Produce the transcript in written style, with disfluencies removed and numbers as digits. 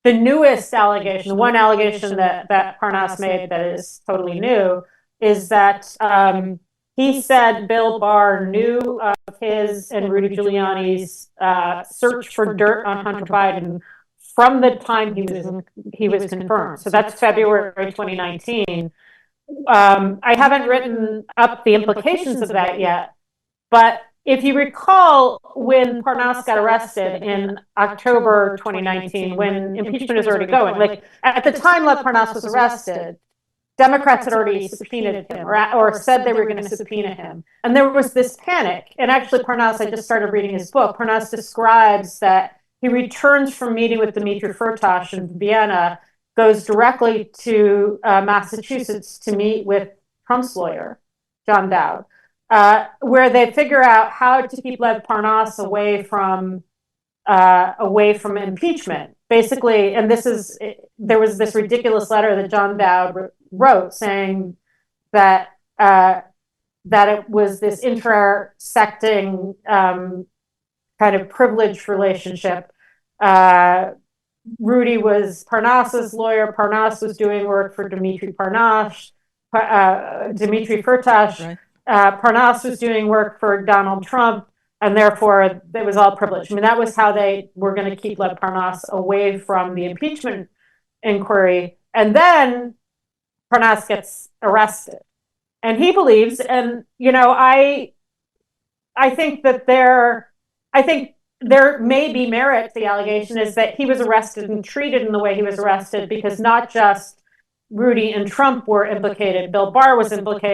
the newest allegation, the one allegation that Parnas made that is totally new, is that he said Bill Barr knew of his and Rudy Giuliani's search for dirt on Hunter Biden from the time he was confirmed. So that's February 2019. I haven't written up the implications of that yet, but if you recall, when Parnas got arrested in October 2019, when impeachment is already going, like at the time Lev Parnas was arrested, Democrats had already subpoenaed him or said they were going to subpoena him. And there was this panic. And actually, Parnas, I just started reading his book. Parnas describes that he returns from meeting with Dmitry Firtash in Vienna, goes directly to Massachusetts to meet with Trump's lawyer, John Dowd, where they figure out how to keep Lev Parnas away from impeachment. Basically, and there was this ridiculous letter that John Dowd wrote saying that it was this intersecting kind of privileged relationship. Rudy was Parnas's lawyer. Parnas was doing work for Dmitry Firtash. Right. Parnas was doing work for Donald Trump, and therefore it was all privileged. I mean, that was how they were going to keep Lev Parnas away from the impeachment inquiry. And then Parnas gets arrested, and he believes, and I think that there may be merit to the allegation is that he was arrested and treated in the way he was arrested because not just Rudy and Trump were implicated, Bill Barr was implicated.